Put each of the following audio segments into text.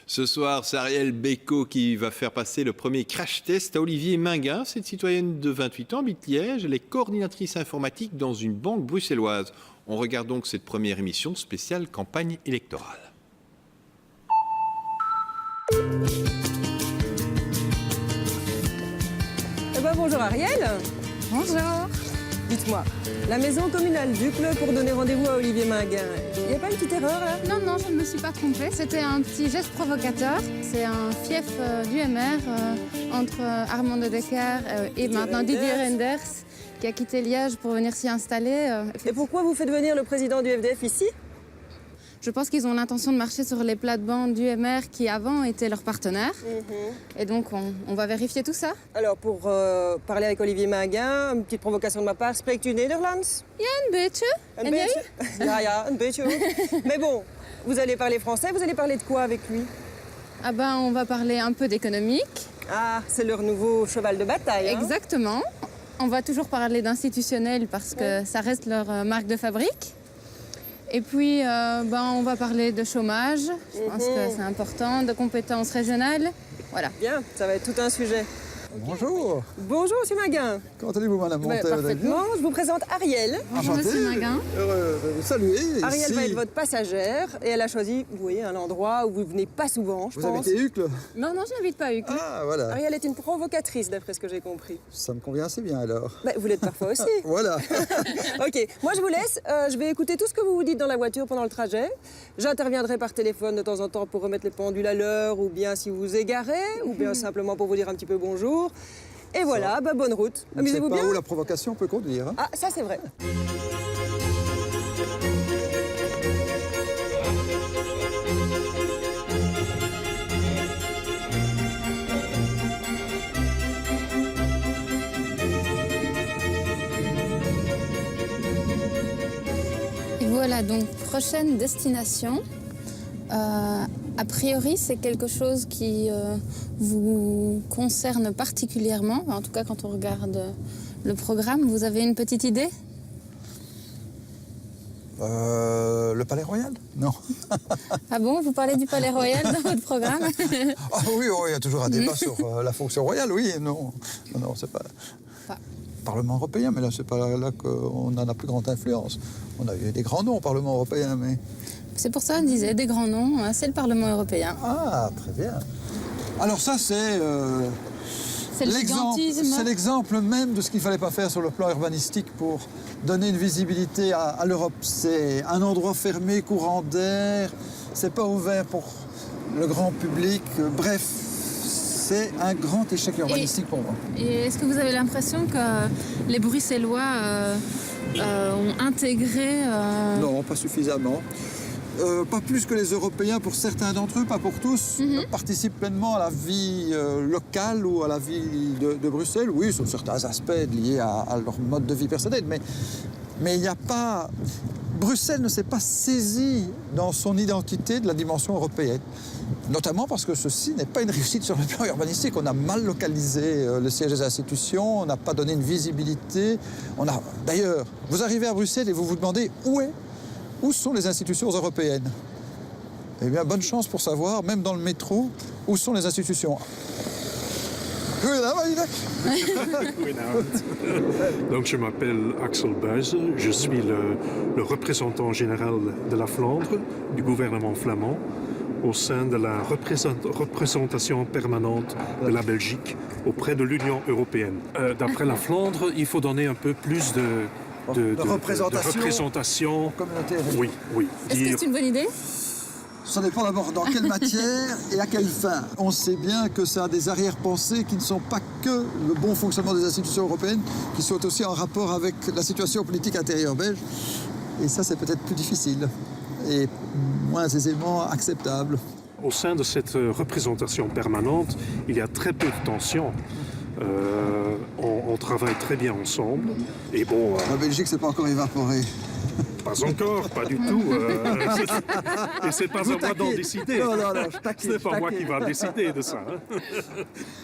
Ce soir, c'est Ariel Bécaud qui va faire passer le premier crash test à Olivier Minguin. Cette citoyenne de 28 ans habite Liège. Elle est coordinatrice informatique dans une banque bruxelloise. On regarde donc cette première émission spéciale campagne électorale. Bonjour Ariel. Bonjour. Dites-moi, la maison communale d'Uccle pour donner rendez-vous à Olivier Minguin, il n'y a pas une petite erreur là? Non, je ne me suis pas trompée. C'était un petit geste provocateur. C'est un fief d'UMR entre Armand de Decker et maintenant Didier Renders qui a quitté Liège pour venir s'y installer. Et pourquoi vous faites venir le président du FDF ici? Je pense qu'ils ont l'intention de marcher sur les plates-bandes d'UMR qui avant étaient leurs partenaires. Et donc on va vérifier tout ça. Alors pour parler avec Olivier Minguin, une petite provocation de ma part, spreekt u Nederlands? Ja, een beetje. Un beetje? Ja, un beetje. Mais bon, vous allez parler français, vous allez parler de quoi avec lui? Ah ben, on va parler un peu d'économique. Ah, c'est leur nouveau cheval de bataille. Hein? Exactement. On va toujours parler d'institutionnel parce que ça reste leur marque de fabrique. Et puis, on va parler de chômage, je pense que c'est important, de compétences régionales, voilà. Bien, ça va être tout un sujet. Bonjour. Bonjour, monsieur Minguin. Comment allez-vous, madame Montel? Parfaitement, je vous présente Ariel. Bonjour, monsieur Minguin. Heureux de vous saluer. Ariel ici. va être votre passagère et elle a choisi, vous voyez, un endroit où vous venez pas souvent, je pense. Vous habitez Uccle? Non, je n'habite pas Uccle. Ah, voilà. Ariel est une provocatrice, d'après ce que j'ai compris. Ça me convient assez bien, alors. Vous l'êtes parfois aussi. Voilà. Ok, moi je vous laisse. Je vais écouter tout ce que vous vous dites dans la voiture pendant le trajet. J'interviendrai par téléphone de temps en temps pour remettre les pendules à l'heure, ou bien si vous vous égarez, ou bien simplement pour vous dire un petit peu bonjour. Et voilà, bonne route. Amusez-vous bien. Je sais pas où la provocation peut conduire. Hein. Ah, ça c'est vrai. Et voilà, donc prochaine destination. A priori, c'est quelque chose qui vous concerne particulièrement. En tout cas, quand on regarde le programme, vous avez une petite idée? Le Palais Royal? Non. Ah bon, vous parlez du Palais Royal dans votre programme? Ah oui, il y a toujours un débat sur la fonction royale, oui. Non, c'est pas... Parlement européen, mais là, c'est pas là qu'on a la plus grande influence. On a eu des grands noms au Parlement européen, mais... C'est pour ça qu'on disait des grands noms, c'est le Parlement européen. Ah, très bien. Alors ça, c'est l'exemple même de ce qu'il ne fallait pas faire sur le plan urbanistique pour donner une visibilité à l'Europe. C'est un endroit fermé, courant d'air, c'est pas ouvert pour le grand public. Bref, c'est un grand échec urbanistique pour moi. Et est-ce que vous avez l'impression que les Bruxellois ont intégré... Non, pas suffisamment. Pas plus que les Européens pour certains d'entre eux, pas pour tous, participent pleinement à la vie locale ou à la vie de Bruxelles. Oui, sur certains aspects liés à leur mode de vie personnel, mais il n'y a pas... Bruxelles ne s'est pas saisie dans son identité de la dimension européenne. Notamment parce que ceci n'est pas une réussite sur le plan urbanistique. On a mal localisé le siège des institutions, on n'a pas donné une visibilité. D'ailleurs, vous arrivez à Bruxelles et vous vous demandez où sont les institutions européennes? Eh bien, bonne chance pour savoir, même dans le métro, où sont les institutions. Donc, je m'appelle Axel Buijs, je suis le représentant général de la Flandre, du gouvernement flamand, au sein de la représentation permanente de la Belgique auprès de l'Union européenne. D'après la Flandre, il faut donner un peu plus de représentation. Communautaire. Oui. Est-ce que c'est une bonne idée? Ça dépend d'abord dans quelle matière et à quelle fin. On sait bien que ça a des arrière-pensées qui ne sont pas que le bon fonctionnement des institutions européennes, qui sont aussi en rapport avec la situation politique intérieure belge. Et ça, c'est peut-être plus difficile et moins aisément acceptable. Au sein de cette représentation permanente, il y a très peu de tensions. On travaille très bien ensemble. Et bon, La Belgique, c'est pas encore évaporé. Pas encore, pas du tout. Et c'est pas à moi d'en décider. Non, je taquine. C'est pas moi qui va décider de ça.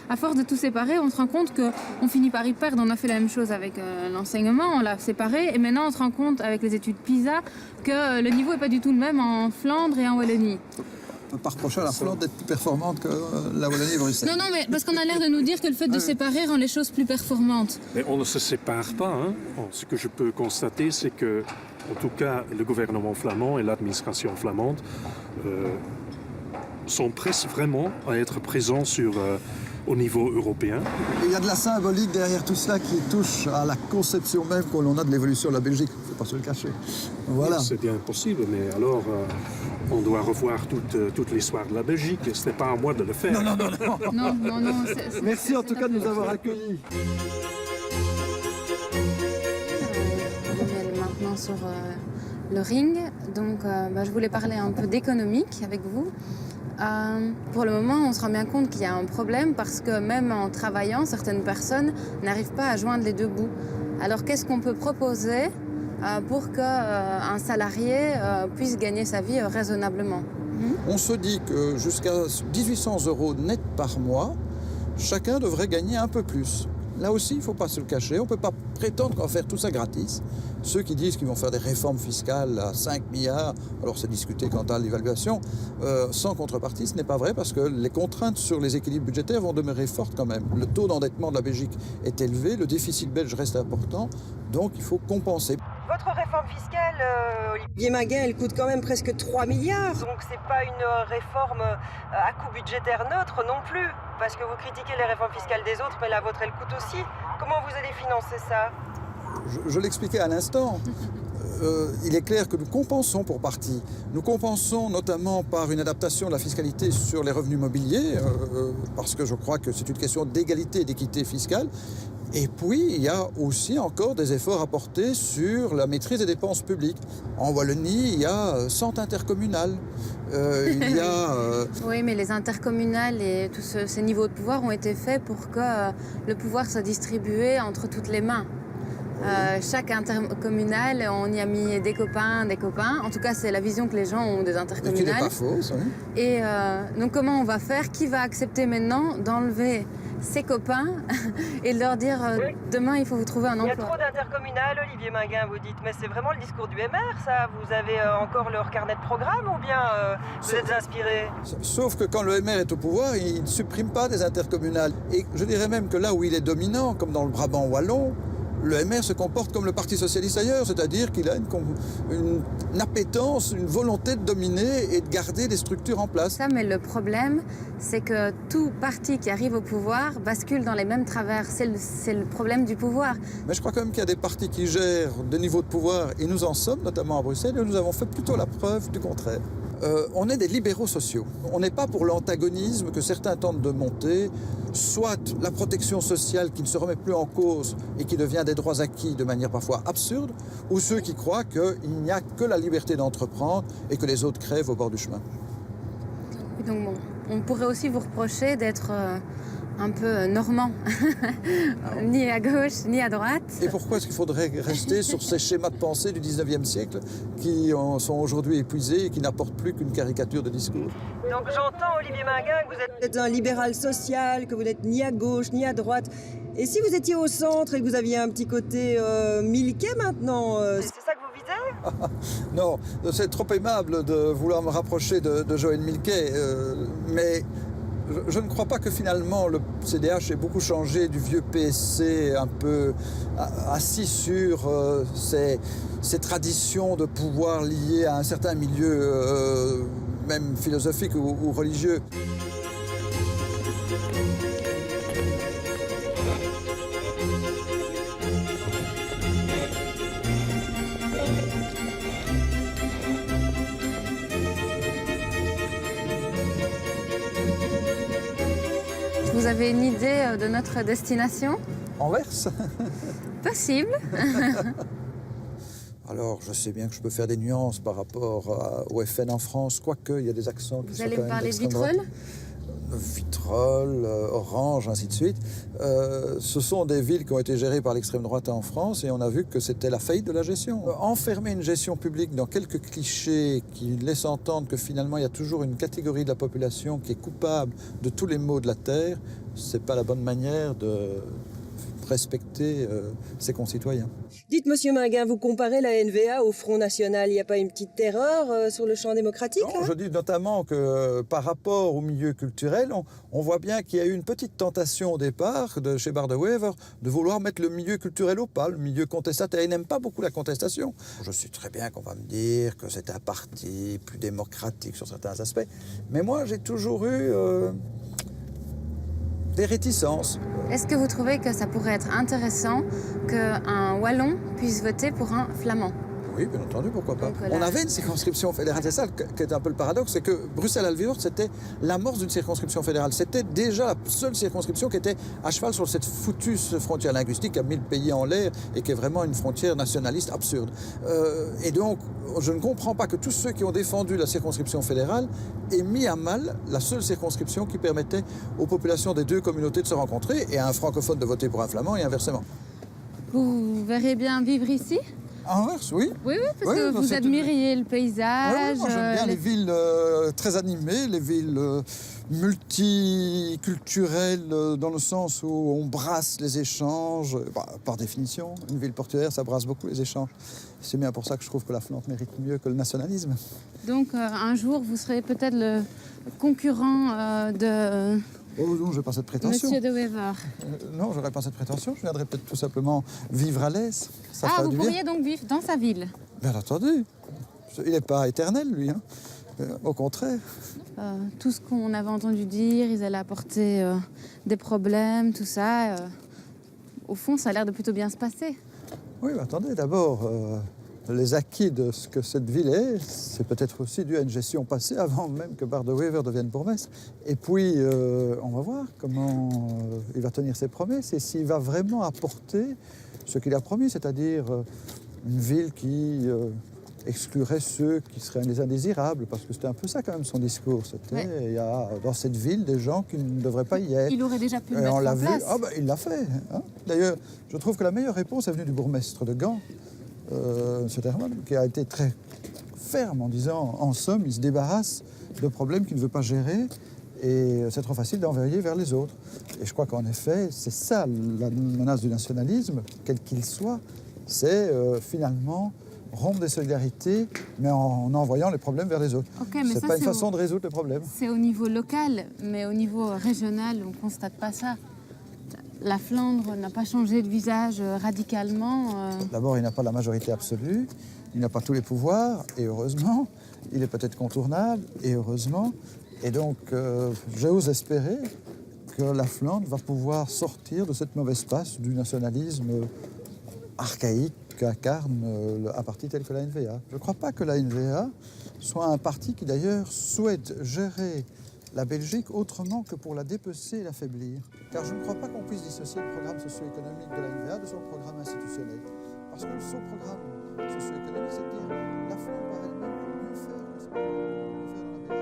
À force de tout séparer, on se rend compte qu'on finit par y perdre. On a fait la même chose avec l'enseignement, on l'a séparé. Et maintenant, on se rend compte avec les études PISA que le niveau n'est pas du tout le même en Flandre et en Wallonie. peut pas reprocher à la Flandre d'être plus performante que la Wallonie et Bruxelles. Non, mais parce qu'on a l'air de nous dire que le fait de séparer rend les choses plus performantes. Mais on ne se sépare pas. Hein. Bon, ce que je peux constater, c'est que, en tout cas, le gouvernement flamand et l'administration flamande sont presque vraiment à être présents au niveau européen. Il y a de la symbolique derrière tout cela qui touche à la conception même que l'on a de l'évolution de la Belgique. Il ne faut pas se le cacher. Voilà. C'est bien possible, mais alors on doit revoir toute l'histoire de la Belgique. Ce n'est pas à moi de le faire. Non. Non. Merci en tout cas de nous avoir accueillis. On est maintenant sur le ring. Donc, je voulais parler un peu d'économique avec vous. Pour le moment, on se rend bien compte qu'il y a un problème parce que même en travaillant, certaines personnes n'arrivent pas à joindre les deux bouts. Alors, qu'est-ce qu'on peut proposer pour qu'un salarié puisse gagner sa vie raisonnablement? On se dit que jusqu'à 1800 € net par mois, chacun devrait gagner un peu plus. Là aussi, il ne faut pas se le cacher. On ne peut pas prétendre qu'on va faire tout ça gratis. Ceux qui disent qu'ils vont faire des réformes fiscales à 5 milliards, alors c'est discuté quant à l'évaluation, sans contrepartie, ce n'est pas vrai parce que les contraintes sur les équilibres budgétaires vont demeurer fortes quand même. Le taux d'endettement de la Belgique est élevé, le déficit belge reste important, donc il faut compenser. Votre réforme fiscale, Olivier Maguin, elle coûte quand même presque 3 milliards. Donc c'est pas une réforme à coût budgétaire neutre non plus. Parce que vous critiquez les réformes fiscales des autres, mais la vôtre, elle coûte aussi. Comment vous allez financer ça? Je l'expliquais à l'instant. Il est clair que nous compensons pour partie. Nous compensons notamment par une adaptation de la fiscalité sur les revenus mobiliers, parce que je crois que c'est une question d'égalité et d'équité fiscale. Et puis, il y a aussi encore des efforts à porter sur la maîtrise des dépenses publiques. En Wallonie, il y a centres intercommunales. Il y a... Oui, mais les intercommunales et tous ces niveaux de pouvoir ont été faits pour que le pouvoir soit distribué entre toutes les mains. Chaque intercommunale, on y a mis des copains. En tout cas, c'est la vision que les gens ont des intercommunales. Et qui n'est pas fausse, oui. Et donc, comment on va faire? Qui va accepter maintenant d'enlever ses copains et de leur dire demain, il faut vous trouver un emploi? Il y a trop d'intercommunales, Olivier Maguin, vous dites. Mais c'est vraiment le discours du MR, ça. Vous avez encore leur carnet de programme ou bien vous êtes inspiré? Sauf que quand le MR est au pouvoir, il ne supprime pas des intercommunales. Et je dirais même que là où il est dominant, comme dans le Brabant wallon, le MR se comporte comme le Parti socialiste ailleurs, c'est-à-dire qu'il a une appétence, une volonté de dominer et de garder les structures en place. Ça, mais le problème, c'est que tout parti qui arrive au pouvoir bascule dans les mêmes travers. C'est le problème du pouvoir. Mais je crois quand même qu'il y a des partis qui gèrent des niveaux de pouvoir, et nous en sommes, notamment à Bruxelles, et nous avons fait plutôt la preuve du contraire. On est des libéraux sociaux. On n'est pas pour l'antagonisme que certains tentent de monter, soit la protection sociale qui ne se remet plus en cause et qui devient des droits acquis de manière parfois absurde, ou ceux qui croient qu'il n'y a que la liberté d'entreprendre et que les autres crèvent au bord du chemin. Et donc bon, on pourrait aussi vous reprocher d'être un peu normand, ni à gauche, ni à droite. Et pourquoi est-ce qu'il faudrait rester sur ces schémas de pensée du 19e siècle qui sont aujourd'hui épuisés et qui n'apportent plus qu'une caricature de discours? Donc j'entends, Olivier Maguin, que vous êtes un libéral social, que vous n'êtes ni à gauche ni à droite. Et si vous étiez au centre et que vous aviez un petit côté Milquet maintenant, c'est ça que vous visez? Non, c'est trop aimable de vouloir me rapprocher de Joël Milquet, mais je ne crois pas que finalement le CDH ait beaucoup changé du vieux PSC un peu assis sur ces traditions de pouvoir liées à un certain milieu, même philosophique ou religieux. Vous avez une idée de notre destination? Anvers? Possible. Alors, je sais bien que je peux faire des nuances par rapport au FN en France, quoique il y a des accents qui Vous sont allez quand me même parler de d'extrême droite. Vitrolles? Vitrolles, Orange, ainsi de suite. Ce sont des villes qui ont été gérées par l'extrême droite en France et on a vu que c'était la faillite de la gestion. Enfermer une gestion publique dans quelques clichés qui laissent entendre que finalement il y a toujours une catégorie de la population qui est coupable de tous les maux de la terre, c'est pas la bonne manière de respecter ses concitoyens. Dites, Monsieur Minguin, vous comparez la NVA au Front National. Il n'y a pas une petite terreur sur le champ démocratique Non, je dis notamment que par rapport au milieu culturel, on voit bien qu'il y a eu une petite tentation au départ de chez Bardewever de vouloir mettre le milieu culturel au pas, le milieu contestataire. Ils n'aiment pas beaucoup la contestation. Je sais très bien qu'on va me dire que c'est un parti plus démocratique sur certains aspects, mais moi j'ai toujours eu des réticences. Est-ce que vous trouvez que ça pourrait être intéressant qu'un Wallon puisse voter pour un Flamand? Oui, bien entendu, pourquoi pas. Donc, voilà. On avait une circonscription fédérale, c'est ça qui est un peu le paradoxe, c'est que Bruxelles-Alvord, c'était l'amorce d'une circonscription fédérale. C'était déjà la seule circonscription qui était à cheval sur cette foutue frontière linguistique qui a mis le pays en l'air et qui est vraiment une frontière nationaliste absurde. Et donc, je ne comprends pas que tous ceux qui ont défendu la circonscription fédérale aient mis à mal la seule circonscription qui permettait aux populations des deux communautés de se rencontrer et à un francophone de voter pour un flamand et inversement. Vous verrez bien vivre ici? Anvers, oui. Oui, parce que vous admiriez le paysage. Oui, moi j'aime bien les villes très animées, les villes multiculturelles dans le sens où on brasse les échanges. Par définition, une ville portuaire, ça brasse beaucoup les échanges. C'est bien pour ça que je trouve que la Flandre mérite mieux que le nationalisme. Donc un jour, vous serez peut-être le concurrent de Oh non, je n'ai pas cette prétention. Monsieur de Wever. Non, je n'aurais pas cette prétention. Je viendrais peut-être tout simplement vivre à l'aise. Ça fera Vous du bien. pourriez donc vivre dans sa ville? Bien entendu. Il n'est pas éternel, lui. Hein. Au contraire. Tout ce qu'on avait entendu dire, ils allaient apporter des problèmes, tout ça. Au fond, ça a l'air de plutôt bien se passer. Oui, mais attendez, d'abord, les acquis de ce que cette ville est, c'est peut-être aussi dû à une gestion passée avant même que Bardewever devienne bourgmestre. Et puis, on va voir comment il va tenir ses promesses et s'il va vraiment apporter ce qu'il a promis, c'est-à-dire une ville qui exclurait ceux qui seraient les indésirables, parce que c'était un peu ça quand même son discours. C'était, il y a dans cette ville des gens qui ne devraient pas y être. Il aurait déjà pu le Et mettre on l'a en vu. place. Il l'a fait. Hein. D'ailleurs, je trouve que la meilleure réponse est venue du bourgmestre de Gand, M. Terman, qui a été très ferme en disant, en somme, il se débarrasse de problèmes qu'il ne veut pas gérer et c'est trop facile d'envoyer vers les autres. Et je crois qu'en effet, c'est ça la menace du nationalisme, quel qu'il soit, c'est finalement rompre des solidarités, mais en envoyant les problèmes vers les autres. Mais c'est ça, pas une façon de résoudre les problèmes. C'est au niveau local, mais au niveau régional, on ne constate pas ça. La Flandre n'a pas changé de visage radicalement. D'abord, il n'a pas la majorité absolue, il n'a pas tous les pouvoirs, et heureusement, il est peut-être contournable, et heureusement. Et donc, j'ose espérer que la Flandre va pouvoir sortir de cette mauvaise passe du nationalisme archaïque qu'incarne un parti tel que la NVA. Je ne crois pas que la NVA soit un parti qui, d'ailleurs, souhaite gérer la Belgique autrement que pour la dépecer et l'affaiblir. Car je ne crois pas qu'on puisse dissocier le programme socio-économique de la NVA de son programme institutionnel. Parce que son programme socio-économique, c'est de dire la Flandre par elle-même peut mieux faire que ce qu'on peut faire dans la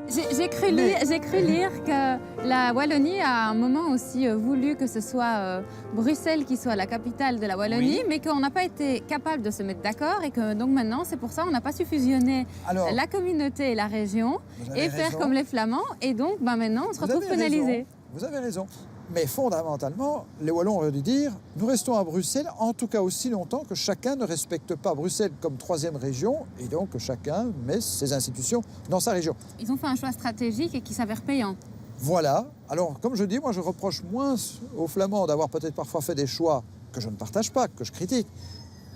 Belgique. J'ai cru lire que la Wallonie a à un moment aussi voulu que ce soit Bruxelles qui soit la capitale de la Wallonie, mais qu'on n'a pas été capable de se mettre d'accord et que donc maintenant c'est pour ça on n'a pas su fusionner la communauté et la région et faire comme les Flamands et donc maintenant on se retrouve pénalisés. Vous avez raison. Mais fondamentalement, les Wallons auraient dû dire « Nous restons à Bruxelles, en tout cas aussi longtemps que chacun ne respecte pas Bruxelles comme troisième région et donc que chacun met ses institutions dans sa région. » Ils ont fait un choix stratégique et qui s'avère payant. Voilà. Alors, comme je dis, moi je reproche moins aux Flamands d'avoir peut-être parfois fait des choix que je ne partage pas, que je critique,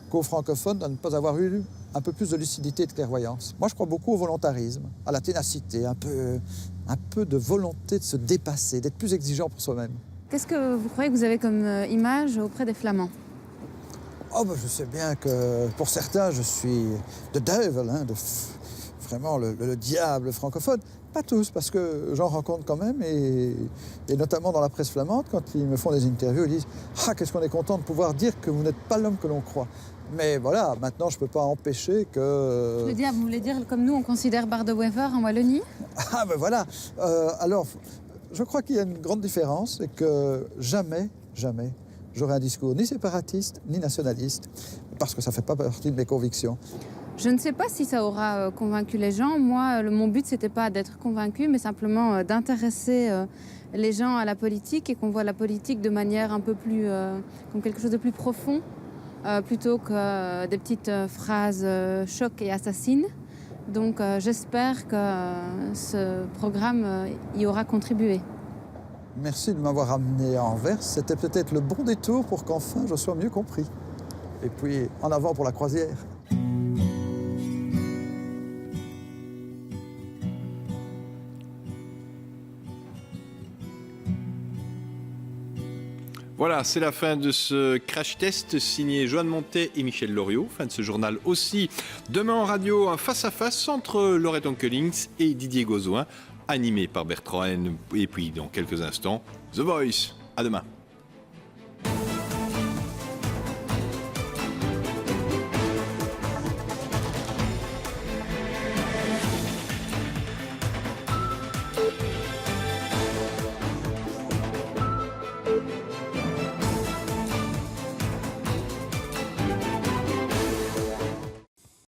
qu'aux francophones de ne pas avoir eu un peu plus de lucidité et de clairvoyance. Moi, je crois beaucoup au volontarisme, à la ténacité, un peu de volonté de se dépasser, d'être plus exigeant pour soi-même. Qu'est-ce que vous croyez que vous avez comme image auprès des Flamands? Je sais bien que pour certains, je suis the devil, vraiment le diable francophone. Pas tous, parce que j'en rencontre quand même, et notamment dans la presse flamande, quand ils me font des interviews, ils disent « Ah, qu'est-ce qu'on est content de pouvoir dire que vous n'êtes pas l'homme que l'on croit ». Mais voilà, maintenant, je ne peux pas empêcher que... Le diable, vous voulez dire comme nous, on considère Bardewever en Wallonie? Ah ben voilà. Alors, je crois qu'il y a une grande différence, c'est que jamais, j'aurai un discours ni séparatiste, ni nationaliste, parce que ça ne fait pas partie de mes convictions. Je ne sais pas si ça aura convaincu les gens. Moi, mon but, c'était pas d'être convaincu, mais simplement d'intéresser les gens à la politique et qu'on voit la politique de manière un peu plus, comme quelque chose de plus profond, plutôt que des petites phrases choc et assassines. Donc j'espère que ce programme y aura contribué. Merci de m'avoir amené à Anvers. C'était peut-être le bon détour pour qu'enfin je sois mieux compris. Et puis, en avant pour la croisière. Voilà, c'est la fin de ce crash test signé Joanne Montet et Michel Loriot. Fin de ce journal aussi. Demain en radio, un face-à-face entre Laurette Onkelings et Didier Gauzoin, animé par Bertrand Haine. Et puis, dans quelques instants, The Voice. À demain.